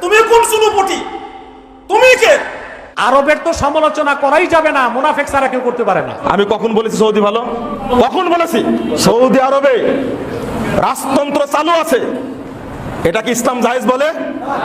তুমি কোন সুনুপটি? তুমি কে? আরবের তো সমালোচনা করাই যাবে না, মুনাফিক ছাড়া কেউ করতে পারে না। আমি কখন বলেছি সৌদি ভালো? কখন বলেছি? সৌদি আরবে রাজতন্ত্র চালু আছে, এটা কি ইসলাম জায়েজ বলে?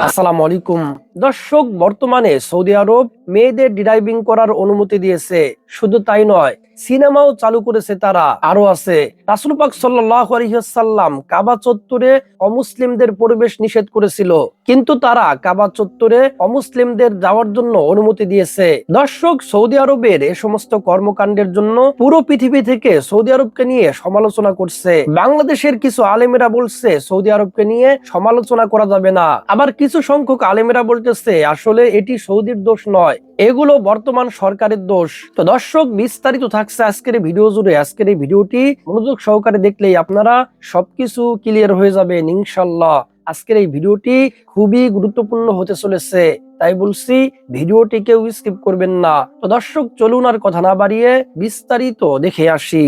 আসসালামু আলাইকুম দর্শক, বর্তমানে সৌদি আরব মেয়েদের ড্রাইভিং করার অনুমতি দিয়েছে। শুধু তাই নয়, সিনেমাও চালু করেছে তারা। আরো আছে, রাসূল পাক সাল্লাল্লাহু আলাইহি ওয়াসাল্লাম কাবা চত্বরে অমুসলিমদের প্রবেশ নিষেধ করেছিল, কিন্তু তারা কাবা চত্বরে অমুসলিমদের যাওয়ার জন্য অনুমতি দিয়েছে। দর্শক, সৌদি আরবের এ সমস্ত কর্মকাণ্ডের জন্য পুরো পৃথিবী থেকে সৌদি আরবকে নিয়ে সমালোচনা করছে। বাংলাদেশের কিছু আলেমেরা বলছে সৌদি আরবকে নিয়ে সমালোচনা করা যাবে না, আবার কিছু সংখ্যক আলেমেরা বলতেছে আসলে এটি সৌদির দোষ নয়, এগুলো বর্তমান সরকারের দোষ। তো দর্শক, বিস্তারিত থাকছে আজকের এই ভিডিও জুড়ে। আজকের এই ভিডিওটি মনোযোগ সহকারে দেখলেই আপনারা সবকিছু ক্লিয়ার হয়ে যাবেন ইনশাআল্লাহ। আজকের এই ভিডিওটি খুবই গুরুত্বপূর্ণ হতে চলেছে, তাই বলছি ভিডিওটি কেউ স্কিপ করবেন না। তো দর্শক, চলুন আর কথা না বাড়িয়ে বিস্তারিত দেখে আসি।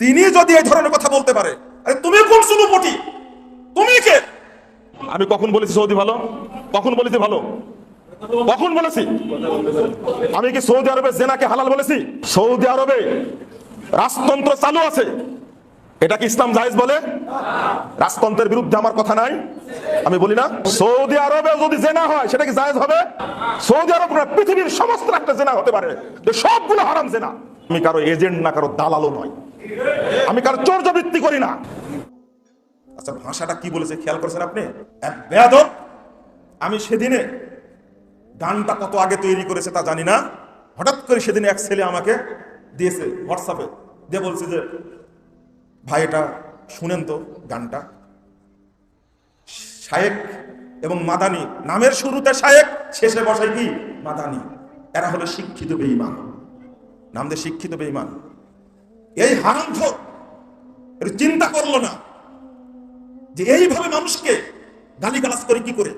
তিনি যদি এই ধরনের কথা বলতে পারে, আরে তুমি কোন সুনুপটি? তুমি কে? আমি কখন বলেছি সৌদি ভালো? কখন বলেছি ভালো? কখন বলেছি? আমি কি সৌদি আরবে জেনাকে হালাল বলেছি? সৌদি আরবে রাজতন্ত্র চালু আছে, এটা কি ইসলাম জায়েজ বলে? রাজতন্ত্রের বিরুদ্ধে আমার কথা নাই, আমি বলি না। সৌদি আরবে যদি জেনা হয় সেটা কি জায়েজ হবে? সৌদি আরব না, পৃথিবীর সমস্ত একটা জেনা হতে পারে, যে সবগুলো হারাম জেনা। আমি কারো এজেন্ট না, কারো দালালও নয়, আমি কারো চর্যাবৃত্তি করি না। আচ্ছা, ভাষাটা কি বলেছে খেয়াল করেছেন আপনি? বেয়াদব। আমি সেদিনে গানটা কত আগে তৈরি করেছে তা জানি না, হঠাৎ করে সেদিন এক ছেলে আমাকে দিয়েছে হোয়াটসঅ্যাপে, দিয়ে বলছে যে ভাই এটা শুনেন তো গানটা। শায়েক এবং মাদানি, নামের শুরুতে শায়েক, শেষে বসায় কি মাদানি, এরা হলো শিক্ষিত বেঈমান, নাম দিয়ে শিক্ষিত বেঈমান। এই হারামখোর এর চিন্তা করলো না যে এইভাবে মানুষকে গালিগালাজ করে কি করে।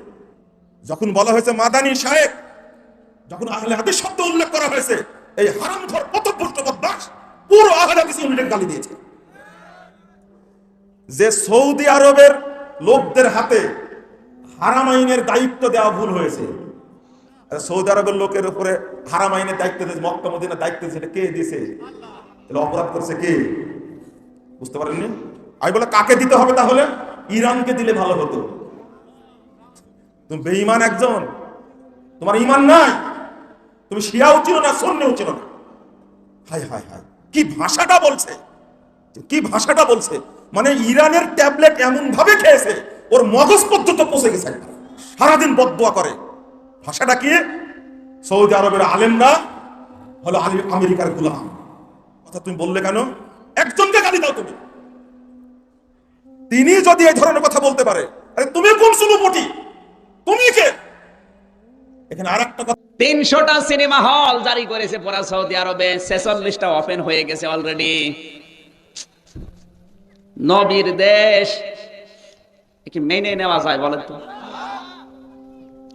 যখন বলা হয়েছে মাদানি শায়েক, যখন আহলে হাদিস শব্দ উল্লেখ করা হয়েছে, এই হারামখোর পথভ্রষ্ট বদমাশ পুরো আহলে হাদিস উল্লেখ গালি দিয়েছে। যে সৌদি আরবের লোকদের হাতে হারাম আইনের দায়িত্ব দেওয়া ভুল হয়েছে। সৌদি আরবের লোকের উপরে হারাম আইনের দায়িত্ব দিয়েছে, মক্কা মদিনার দায়িত্ব দিয়েছে, এটা কে দিয়েছে? এটা অপরাধ করছে কে? বুঝতে পারেননি? আমি বলে কাকে দিতে হবে তাহলে? ইরানকে দিলে ভালো হতো। তুমি বেঈমান একজন, তোমার ঈমান নাই, তুমি শিয়াও চিনো না, সুন্নিও চিনো না। হায় হায় হায়, কি ভাষাটা বলছে, কি ভাষাটা বলছে! মানে ইরানের ট্যাবলেট এমন ভাবে খেয়েছে ওর মগজ পর্যন্ত পৌঁছে গেছে, সারাদিন বদদোয়া করে। ভাষাটা কি? সৌদি আরবের আলেমরা হলো আমেরিকার গোলাম। কথা তুমি বললে কেন? একজনকে গালি দাও তুমি। তিনি যদি এই ধরনের কথা বলতে পারে, আরে তুমি কোন সুনুপটি? তুমি কে? এখানে আরেকটা কথা, 300টা সিনেমা হল জারি করেছে পুরা সৌদি আরবে, 46টা ওপেন হয়ে গেছে অলরেডি। নবীর দেশ, কি মেনে নেওয়া যায় বলেন তো?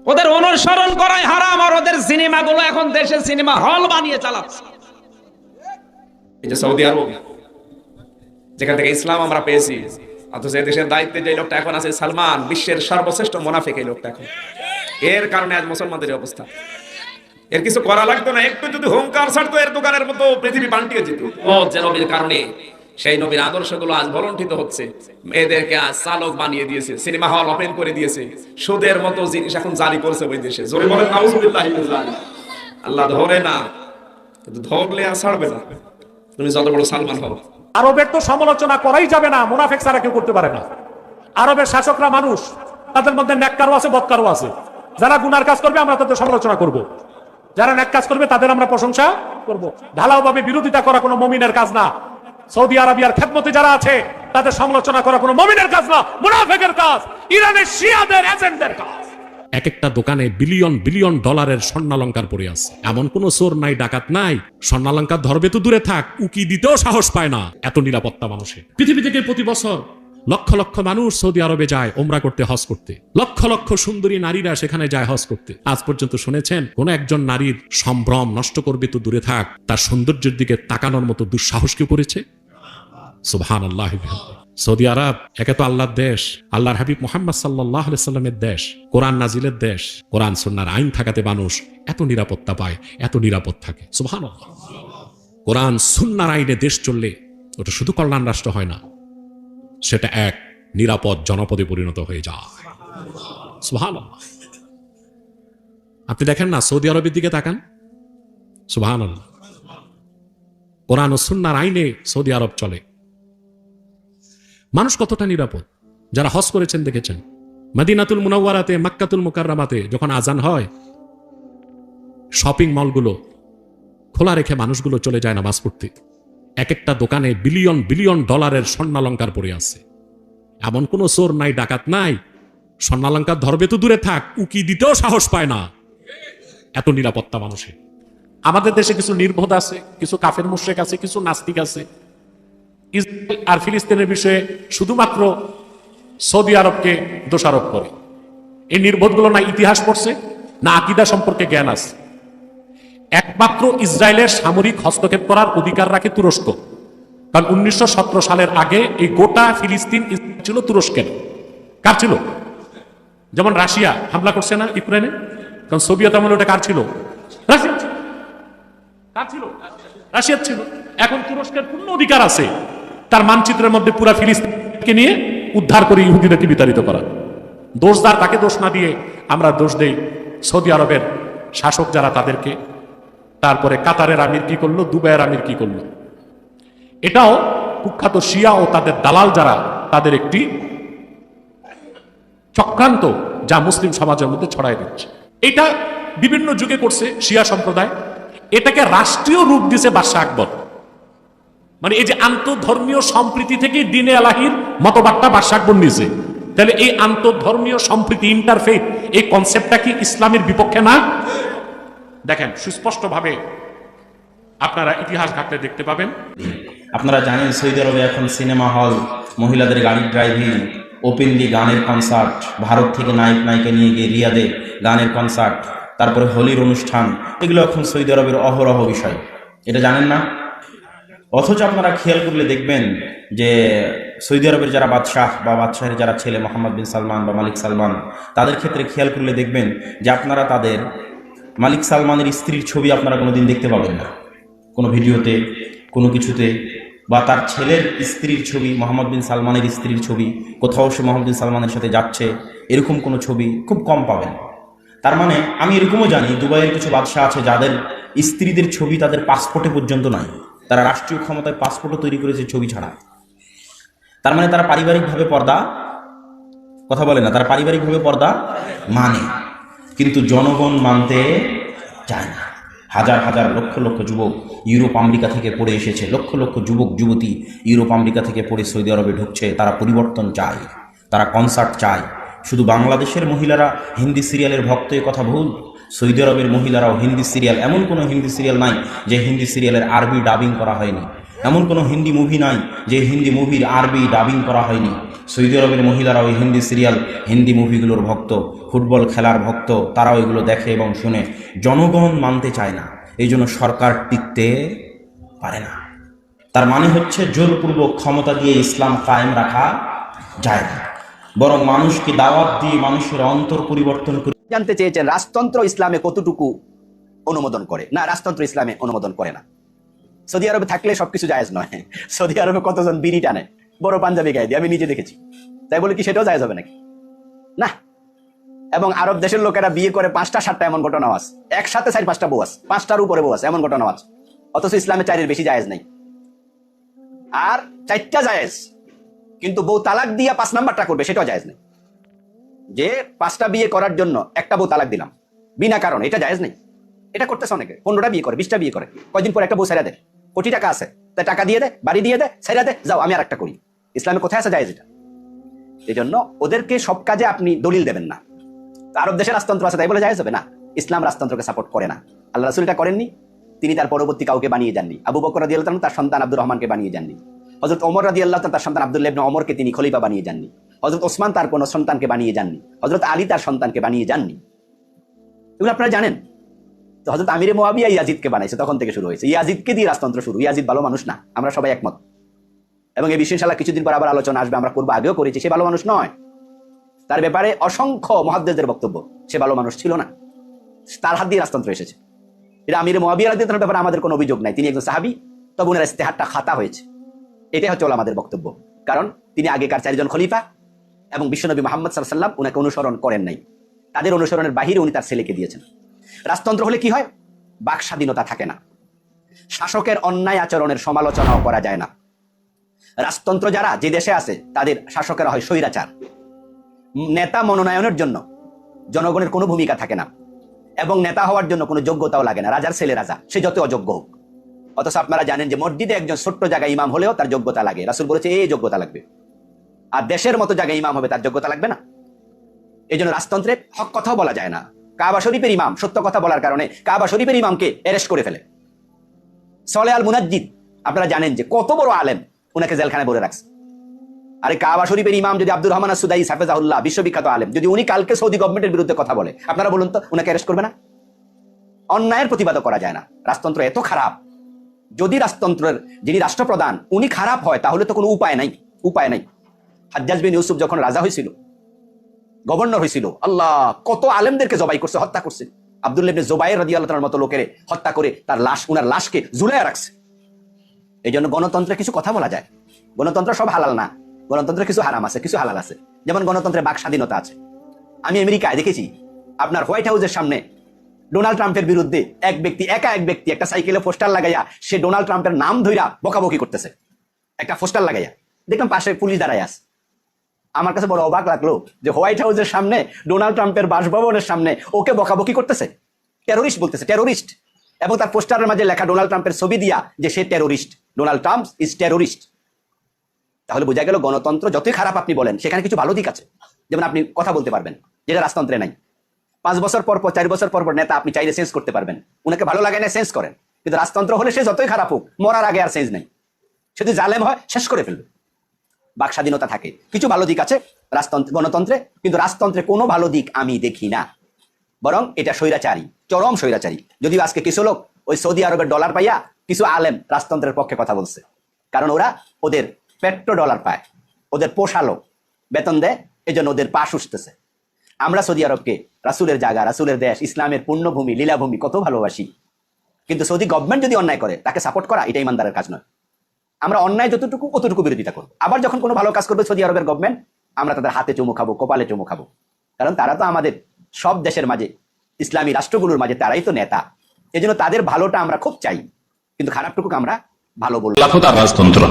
ওদের অনুসরণ করাই হারাম, আর ওদের সিনেমাগুলো এখন দেশের সিনেমা হল বানিয়ে চালাচ্ছে। এই যে সৌদি আরব, যেখান থেকে ইসলাম আমরা পেয়েছি, অথচ এই দেশের দায়িত্বে যে লোকটা এখন আছে সালমান, বিশ্বের সর্বশ্রেষ্ঠ মুনাফিক এই লোকটা এখন। এর কারণে আজ মুসলমানদের অবস্থা। এর কিছু করা লাগতো না, একটু যদি হুঙ্কার ছাড়তো এর দোকানের মতো পৃথিবী পাল্টিয়ে যেত। ও যে নবীর কারণে, সেই নবীর আদর্শগুলো আজ ভলণ্ঠিত হচ্ছে। মেয়েদেরকে আজ চালক বানিয়ে দিয়েছে, সিনেমা হল ওপেন করে দিয়েছে, সুদের মতো জিনিস এখন জারি করছে ওই দেশে। জোরে বলেন নাউজুবিল্লাহি মিন যালিক। আল্লাহ ধরে না, কিন্তু ধরলে আর ছাড়বে না, তুমি যত বড় সালমান হও। আরবের তো সমালোচনা করাই যাবে না, মুনাফিক ছাড়া কেউ করতে পারে না। আরবের শাসকরা মানুষ, তাদের মধ্যে নেককারও আছে, বদকারও আছে। যারা গুনার কাজ করবে আমরা তাদের সমালোচনা করব, যারা নেক কাজ করবে তাদের আমরা প্রশংসা করব। ঢালাও ভাবে বিরোধিতা করা কোনো মুমিনের কাজ না। সৌদি আরবিয়ার খেদমতে যারা আছে তাদের সমালোচনা করা কোনো মুমিনের কাজ না, মুনাফিকের কাজ, ইরানের শিয়াদের এজেন্টদের কাজ। এক একটা দোকানে বিলিয়ন বিলিয়ন ডলারের স্বর্ণালঙ্কার পড়ে আছে। এমন কোন চোর নাই, ডাকাত নাই, স্বর্ণালঙ্কার ধরবে তো দূরে থাক, উকি দিতেও সাহস পায় না। এত নিরাপত্তা মানুষের। পৃথিবী থেকে প্রতি বছর লক্ষ লক্ষ মানুষ সৌদি আরবে যায় ওমরা করতে, হজ করতে। লক্ষ লক্ষ সুন্দরী নারীরা সেখানে যায় হজ করতে। আজ পর্যন্ত শুনেছেন কোন একজন নারীর সম্ভ্রম নষ্ট করবে তো দূরে থাক, তার সৌন্দর্যের দিকে তাকানোর মতো দুঃসাহস কেউ করেছে? সুবহানাল্লাহ। সৌদি আরব একে তো আল্লাহর দেশ, আল্লাহর হাবিব মুহাম্মদ সাল্লাল্লাহু আলাইহি সাল্লামের দেশ, কোরআন নাজিলের দেশ, কোরআন সুন্নাহর আইন থাকাতে মানুষ এত নিরাপত্তা পায়, এত নিরাপদ থাকে। সুবহানাল্লাহ। কোরআন সুন্নাহর আইনে দেশ চললে ওটা শুধু কল্যাণ রাষ্ট্র হয় না, সেটা এক নিরাপদ জনপদে পরিণত হয়ে যায়। সুবহানাল্লাহ। আপনি দেখেন না, সৌদি আরবের দিকে তাকান, সুবহানাল্লাহ। কোরআন ও সুন্নাহর আইনে সৌদি আরব চলে, মানুষ কতটা নিরাপদ। যারা হজ করেছেন দেখেছেন, মদিনাতুল মুনাওয়ারাতে, মক্কাতুল মুকাররমাতে যখন আজান হয়, শপিং মলগুলো খোলা রেখে মানুষগুলো চলে যায় নামাজ পড়তে। এক একটা দোকানে বিলিয়ন বিলিয়ন ডলারের স্বর্ণালঙ্কার পড়ে আছে। এমন কোনো চোর নাই, ডাকাত নাই, স্বর্ণালঙ্কার ধরবে তো দূরে থাক, উকি দিতেও সাহস পায় না। এত নিরাপত্তা মানুষের। আমাদের দেশে কিছু নির্বোধ আছে, কিছু কাফের মুশরিক আছে, কিছু নাস্তিক আছে। ইসরায়েল আর ফিলিস্তিনের বিষয়ে শুধুমাত্র সৌদি আরবকে দোষারোপ করে। এই নির্বোধগুলো না ইতিহাস পড়ছে, না আকীদা সম্পর্কে জ্ঞান আছে। একমাত্র ইসরায়েলের সামরিক হস্তক্ষেপ করার অধিকার রাখে তুরস্ক, কারণ 1917 সালের আগে এই গোটা ফিলিস্তিন ছিল তুরস্কের। কার ছিল? যেমন রাশিয়া হামলা করছে না ইউক্রেনে, কারণ সোভিয়েত আমলে ওটা কার ছিল? রাশিয়া ছিল। কার ছিল? রাশিয়ার ছিল। এখন তুরস্কের পূর্ণ অধিকার আছে তার মানচিত্রের মধ্যে পুরা ফিলিস্তিনকে নিয়ে উদ্ধার করে ইহুদিদেরকে বিতাড়িত করা। দোষদার তাকে দোষ না দিয়ে আমরা দোষ দেই সৌদি আরবের শাসক যারা তাদেরকে। তারপরে কাতারের আমির কি করলো, দুবাইয়ের আমির কি করলো, এটাও কুখ্যাত শিয়া ও তাদের দালাল যারা, তাদের একটি চক্রান্ত যা মুসলিম সমাজের মধ্যে ছড়াই দিচ্ছে। এটা বিভিন্ন যুগে করছে শিয়া সম্প্রদায়। এটাকে রাষ্ট্রীয় রূপ দিছে বাদশাহ আকবর। মানে এই যে আন্তঃধর্মীয় সম্প্রীতি থেকে দিনে আলাহির মতবাদটা বাদশাহ আকবর নিয়েছে। তাহলে এই আন্তঃধর্মীয় সম্প্রীতি, ইন্টারফেথ, এই কনসেপ্টটা কি ইসলামের বিপক্ষে না? দেখেন সুস্পষ্টভাবে আপনারা ইতিহাস ঘাটলে দেখতে পাবেন। আপনারা জানেন সৌদি আরবে এখন সিনেমা হল, মহিলাদের গাড়ি ড্রাইভিং, ওপেনলি গানের কনসার্ট, ভারত থেকে নায়ক নায়িকা নিয়ে গিয়ে রিয়াদে গানের কনসার্ট, তারপরে হোলির অনুষ্ঠান, এগুলো এখন সৌদি আরবের অহরহ বিষয়। এটা জানেন না? অথচ আপনারা খেয়াল করলে দেখবেন যে সৌদি আরবের যারা বাদশাহ বা বাদশাহের যারা ছেলে মোহাম্মদ বিন সালমান বা মালিক সালমান, তাদের ক্ষেত্রে খেয়াল করলে দেখবেন যে আপনারা তাদের মালিক সালমানের স্ত্রীর ছবি আপনারা কোনোদিন দেখতে পাবেন না কোনো ভিডিওতে, কোনো কিছুতে। বা তার ছেলের স্ত্রীর ছবি, মোহাম্মদ বিন সালমানের স্ত্রীর ছবি, কোথাও সে মোহাম্মদ বিন সালমানের সাথে যাচ্ছে, এরকম কোনো ছবি খুব কম পাবেন। তার মানে আমি এরকমও জানি দুবাইয়ের কিছু বাদশাহ আছে যাদের স্ত্রীদের ছবি তাদের পাসপোর্টে পর্যন্ত নাই। তারা রাষ্ট্রীয় ক্ষমতায় পাসপোর্টও তৈরি করেছে ছবি ছাড়া। তার মানে তারা পারিবারিকভাবে পর্দা, কথা বলে না, তারা পারিবারিকভাবে পর্দা মানে, কিন্তু জনগণ মানতে চায় না। হাজার হাজার লক্ষ লক্ষ যুবক ইউরোপ আমেরিকা থেকে পড়ে এসেছে, লক্ষ লক্ষ যুবক যুবতী ইউরোপ আমেরিকা থেকে পড়ে সৌদি আরবে ঢুকছে। তারা পরিবর্তন চায়, তারা কনসার্ট চায়। শুধু বাংলাদেশের মহিলারা হিন্দি সিরিয়ালের ভক্ত, এ কথা ভুল। সৌদি আরবের মহিলারাও হিন্দি সিরিয়াল, এমন কোনো হিন্দি সিরিয়াল নাই যে হিন্দি সিরিয়ালের আরবি ডাবিং করা হয়নি। এমন কোনো হিন্দি মুভি নাই যে হিন্দি মুভির আরবি ডাবিং করা হয়নি। সৌদি আরবের মহিলারাও ওই হিন্দি সিরিয়াল, হিন্দি মুভিগুলোর ভক্ত, ফুটবল খেলার ভক্ত, তারাও এগুলো দেখে এবং শুনে। জনগণ মানতে চায় না, এই জন্য সরকার টিকতে পারে না। তার মানে হচ্ছে জোরপূর্বক ক্ষমতা দিয়ে ইসলাম কায়েম রাখা যায় না, বরং মানুষকে দাওয়াত দিয়ে মানুষের অন্তর পরিবর্তন করে। জানতে চেয়েছেন রাজতন্ত্র ইসলামে কতটুকু অনুমোদন করে? না, রাজতন্ত্র ইসলামে অনুমোদন করে না। সৌদি আরবে থাকলে সবকিছু জায়েজ নয়। সৌদি আরবে কতজন বিড়ি টানে বড় পাঞ্জাবি গায়ে দিয়ে, আমি নিজে দেখেছি। তাই বলে কি সেটাও জায়েজ হবে নাকি? না। এবং আরব দেশের লোকেরা বিয়ে করে 5টা 7টা, এমন ঘটনাও আছে। একসাথে 4-5টা বউ আছে, 5টার উপরে বউ আছে, এমন ঘটনাও আছে। অথচ ইসলামে 4-এর বেশি জায়েজ নাই। আর 4টা জায়েজ, কিন্তু বউ তালাক দিয়া 5 নাম্বারটা করবে, সেটাও জায়েজ নেই। যে 5টা বিয়ে করার জন্য একটা বউ তালাক দিলাম বিনা কারণ, এটা জায়েজ নেই। এটা করতেছে অনেকে, 15টা বিয়ে করে, 20টা বিয়ে করে, কয়দিন পর একটা বউ ছেড়ে দেয়। কোটি টাকা আছে, তাই টাকা দিয়ে দেয়, বাড়ি দিয়ে দেয়, ছেড়ে দেয়, যাও আমি আর একটা করি। ইসলামে কোথায় আছে জায়েজ এটা? এই জন্য ওদেরকে সব কাজে আপনি দলিল দেবেন না। আরব দেশে রাজতন্ত্র আছে তাই বলে জায়েজ হবে না। ইসলাম রাজতন্ত্রকে সাপোর্ট করে না। আল্লাহ রাসূল এটা করেননি, তিনি তার পরবর্তী কাউকে বানিয়ে যাননি। আবু বকর রাদিয়াল্লাহু তাআলা তার সন্তান আব্দুর রহমানকে বানিয়ে যাননি। হযরত ওমর রাদিয়াল্লাহু তাআলা তার সন্তান আব্দুল্লাহ ইবনে ওমরকে তিনি খলিফা বানিয়ে যাননি। হযরত ওসমান তার কোনো সন্তানকে বানিয়ে যাননি। হযরত আলী তার সন্তানকে বানিয়ে যাননি। এগুলো আপনারা জানেন। তো হযরত আমিরে মুয়াবিয়া ইয়াজিদকে বানাইছে, তখন থেকে শুরু হয়েছে। ইয়াজিদকে দিয়ে রাজতন্ত্র শুরু। ইয়াজিদ ভালো মানুষ না, আমরা সবাই একমত। এবং এই বিষয়ে ইনশাআল্লাহ কিছুদিন পর আবার আলোচনা আসবে, আমরা করবো, আগেও করেছি। সে ভালো মানুষ নয়, তার ব্যাপারে অসংখ্য মুহাদ্দিসদের বক্তব্য, সে ভালো মানুষ ছিল না, তার হাত দিয়ে রাজতন্ত্র এসেছে। এটা আমির মুআবিয়া রাদিয়াল্লাহু তাআলার ব্যাপারে আমাদের কোনো অভিযোগ নাই, তিনি একজন সাহাবী, তবে ওনার ইস্তেহারটা খাতা হয়েছে, এটাই হচ্ছে আমাদের বক্তব্য। কারণ তিনি আগেকার 4 জন খলিফা এবং বিশ্বনবী মুহাম্মদ সাল্লাল্লাহু আলাইহি ওয়াসাল্লাম ওনাকে অনুসরণ করেন নাই, তাদের অনুসরণের বাহিরে উনি তার ছেলেকে দিয়েছেন। রাজতন্ত্র হলে কি হয়? বাক স্বাধীনতা থাকে না, শাসকের অন্যায় আচরণের সমালোচনাও করা যায় না। রাজতন্ত্র যারা যে দেশে আছে তাদের শাসকেরা হয় স্বৈরাচার। নেতা মনোনয়নের জন্য জনগণের কোনো ভূমিকা থাকে না, এবং নেতা হওয়ার জন্য কোনো যোগ্যতাও লাগে না, রাজার ছেলে রাজা, সে যত অযোগ্য হোক। অথচ আপনারা জানেন যে মসজিদে একজন ছোট্ট জায়গায় ইমাম হলেও তার যোগ্যতা লাগে, রাসূল বলেছে এই যোগ্যতা লাগবে। আর দেশের মতো জায়গায় ইমাম হবে, তার যোগ্যতা লাগবে না। এই জন্য রাজতন্ত্রে হক কথাও বলা যায় না। কাবা শরীফের ইমাম সত্য কথা বলার কারণে কাবা শরীফের ইমামকে অ্যারেস্ট করে ফেলে। সলেহ আল মুনাজ্জিদ আপনারা জানেন যে কত বড় আলেম, উনাকে জেলখানায় ভরে রাখছে। আরে কাবা শরীফের ইমাম যদি আব্দুর রহমান আস-সুদাইস হাফেজাহুল্লাহ, বিশ্ববিখ্যাত আলেম, যদি উনি কালকে সৌদি গভর্নমেন্টের বিরুদ্ধে কথা বলে, আপনারা বলুন তো উনাকে অ্যারেস্ট করবে না? অন্যায়ের প্রতিবাদ করা যায় না। রাজতন্ত্র এত খারাপ, যদি রাজতন্ত্রের যিনি রাষ্ট্রপ্রধান উনি খারাপ হয় তাহলে তো কোনো উপায় নাই, উপায় নাই। হাজ্জাজ বিন ইউসুফ যখন রাজা হয়েছিল, গভর্নর হয়েছিল, আল্লাহ কত আলেমদেরকে জবাই করছে, হত্যা করছে। আব্দুল্লাহ ইবনে জুবাইর রাদিয়াল্লাহু তাআলার মতো লোকের হত্যা করে তার লাশ, উনার লাশকে ঝুলাইয়া রাখছে। এই জন্য গণতন্ত্রে কিছু কথা বলা যায়, গণতন্ত্র সব হালাল না, গণতন্ত্রে কিছু হারাম আছে, কিছু হালাল আছে। যেমন গণতন্ত্রে বাক স্বাধীনতা আছে। আমি আমেরিকায় দেখেছি আপনার হোয়াইট হাউসের সামনে ডোনাল্ড ট্রাম্পের বিরুদ্ধে এক ব্যক্তি একটা সাইকেলে পোস্টার লাগাইয়া সে ডোনাল্ড ট্রাম্পের নাম ধইরা বকাবকি করতেছে, একটা পোস্টার লাগাইয়া। দেখলাম পাশে পুলিশ দাঁড়ায় আছে। আমার কাছে বড় অবাক লাগলো যে হোয়াইট হাউসের সামনে, ডোনাল্ড ট্রাম্পের বাসভবনের সামনে ওকে বকাবকি করতেছে, টেরোরিস্ট বলতেছে, টেরোরিস্ট। এবং তার পোস্টারের মাঝে লেখা ডোনাল্ড ট্রাম্পের ছবি দিয়া যে সে terrorist, Donald Trump is terrorist. তাহলে বোঝা গেল গণতন্ত্র যতই খারাপ আপনি বলেন, সেখানে কিছু ভালো দিক আছে। যেমন আপনি কথা বলতে পারবেন, যেটা রাজতন্ত্রে নাই। 5 বছর পর 4 বছর পর নেতা আপনি চাইলে চেঞ্জ করতে পারবেন, উনাকে ভালো লাগে না চেঞ্জ করেন। কিন্তু রাজতন্ত্র হলে সে যতই খারাপ হোক, মরার আগে আর চেঞ্জ নাই, সে যদি জালেম হয় শেষ করে ফেলবে। বাক স্বাধীনতা থাকে, কিছু ভালো দিক আছে গণতন্ত্রে, কিন্তু রাজতন্ত্রে কোনো ভালো দিক আমি দেখি না, বরং এটা স্বৈরাচারী, চরম স্বৈরাচারী। যদিও আজকে কিছু লোক ওই সৌদি আরবের ডলার পাইয়া কিছু আলেম রাজতন্ত্রের পক্ষে কথা বলছে, কারণ ওরা ওদের পেট্রো ডলার পায়, ওদের পোষালো বেতন দেয়, এই জন্য ওদের পাশ উঠতেছে। আমরা সৌদি আরবকে রাসূলের জায়গা, রাসূলের দেশ, ইসলামের পুণ্যভূমি, লীলাভূমি কত ভালোবাসি, কিন্তু সৌদি গভর্নমেন্ট যদি অন্যায় করে তাকে সাপোর্ট করা এটা ইমানদারের কাজ নয়। আমরা অন্যায় যতটুকু অতটুকু বিরোধিতা করবো, আবার যখন কোনো ভালো কাজ করবে সৌদি আরবের গভর্নমেন্ট, আমরা তাদের হাতে চুমু খাবো, কপালে চুমু খাবো, কারণ তারা তো আমাদের সব দেশের মাঝে, ইসলামী রাষ্ট্রগুলোর মাঝে তারাই তো নেতা। এই জন্য তাদের ভালোটা আমরা খুব চাই, কিন্তু খারাপটুকু আমরা ভালো বলবো। রাজতন্ত্র,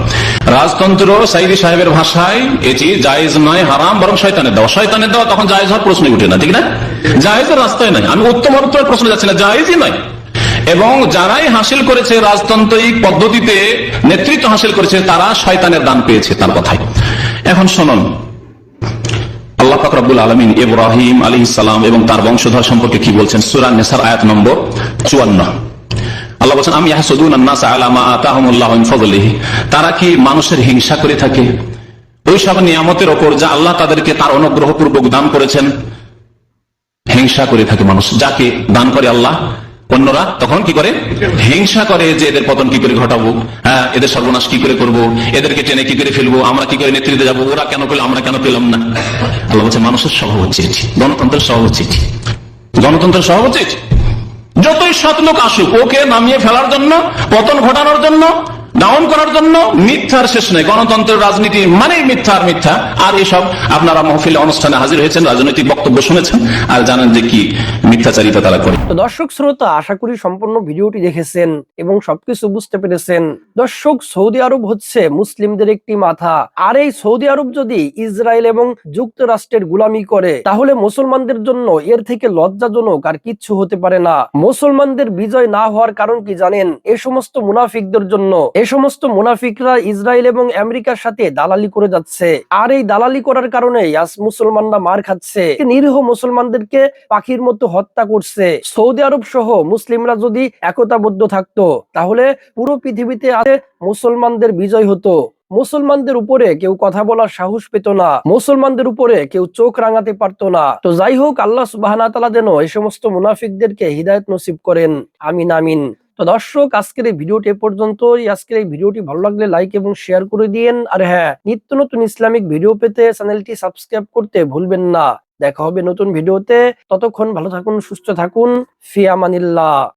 রাজতন্ত্র সাইদি সাহেবের ভাষায় এটি জায়েজ নয়, হারাম, বরং শয়তানের দেওয়া। শয়তানের দেওয়া তখন জায়েজ হওয়ার প্রশ্নই উঠে না, ঠিক না? জায়েজের রাস্তায় নাই, আমি উত্তম প্রশ্ন যাচ্ছি না, জায়েজই নয়। এবং যারাই হাসিল করেছে রাজতান্ত্রিক পদ্ধতিতে নেতৃত্ব হাসিল করেছে, তারা শয়তানের দান পেয়েছে, তার কথাই। এখন শুনুন, আল্লাহ পাক রব্বুল আলামিন ইব্রাহিম আলাইহিস সালাম এবং তার বংশধর সম্পর্কে কি বলছেন? সূরা নিসার আয়াত নম্বর 54। আল্লাহ বলেন, আম ইয়াহসুদুনা আন-নাসা আলা মা আতাহুমুল্লাহু মিন ফাদলিহি, তারা কি মানুষের হিংসা করে থাকে ওই সব নিয়ামতের উপর যা আল্লাহ তাদেরকে তার অনুগ্রহ পূর্বক দান করেছেন? হিংসা করে থাকে মানুষ, যাকে দান করে আল্লাহ, অন্যরা তখন কি করে? হিংসা করে যে এদের পতন কি করে ঘটাবো, হ্যাঁ, এদের সর্বনাশ কি করে করবো, এদেরকে টেনে কি করে ফেলবো, আমরা কি করে নেতৃত্বে যাবো, ওরা কেন পেল আমরা কেন পেলাম না। আল্লাহ বলছে মানুষের স্বভাব হচ্ছে এটি, গণতন্ত্রের স্বভাব হচ্ছে এটি, গণতন্ত্রের স্বভাব হচ্ছে এটি। যতই সৎ লোক আসুক, ওকে নামিয়ে ফেলার জন্য, পতন ঘটানোর জন্য, ডাউন করার জন্য মিথ্যার শেষ নেই। গণতন্ত্রের রাজনীতি মানে মিথ্যা আর মিথ্যা। আর এসব আপনারা মহফিলে অনুষ্ঠানে হাজির হয়েছেন, রাজনৈতিক বক্তব্য শুনেছেন, আর জানেন যে কি মিথ্যাচারিতা তারা করে। তো দর্শক শ্রোতা, আশা করি সম্পূর্ণ ভিডিওটি দেখেছেন এবং সবকিছু বুঝতে পেরেছেন। দর্শক, সৌদি আরব হচ্ছে মুসলিমদের একটি মাথা, আর এই সৌদি আরব যদি ইসরায়েল এবং যুক্তরাষ্ট্রের গোলামি করে, তাহলে মুসলমানদের জন্য এর থেকে লজ্জাজনক আর কিচ্ছু হতে পারে না। মুসলমানদের বিজয় না হওয়ার কারণ কি জানেন? এই সমস্ত মুনাফিকদের জন্য। এই সমস্ত মুনাফিকরা ইসরায়েল এবং আমেরিকার সাথে দালালি করে যাচ্ছে, আর এই দালালি করার কারণে আজ মুসলমানরা মার খাচ্ছে, নিরীহ মুসলমানদেরকে পাখির মতো হত্যা করছে। সৌদি আরব সহ মুসলিমরা যদি একতাবদ্ধ থাকতো, তাহলে পুরো পৃথিবীতে আজ মুসলমানদের বিজয় হতো। মুসলমানদের উপরে কেউ কথা বলার সাহস পেত না, মুসলমানদের উপরে কেউ চোখ রাঙাতে পারতো না। তো যাই হোক, আল্লাহ সুবহানাহু ওয়া তাআলা যেন এই সমস্ত মুনাফিকদেরকে হিদায়াত নসিব করেন, আমিন আমিন। তো তো দর্শক, আজকের এই ভিডিওটি এ পর্যন্তই। আজকের এই ভিডিওটি ভালো লাগলে লাইক এবং শেয়ার করে দিয়েন। আর হ্যাঁ, নিত্য নতুন ইসলামিক ভিডিও পেতে চ্যানেলটি সাবস্ক্রাইব করতে ভুলবেন না। দেখা হবে নতুন ভিডিওতে। ততক্ষণ ভালো থাকুন, সুস্থ থাকুন। ফি আমানিল্লাহ।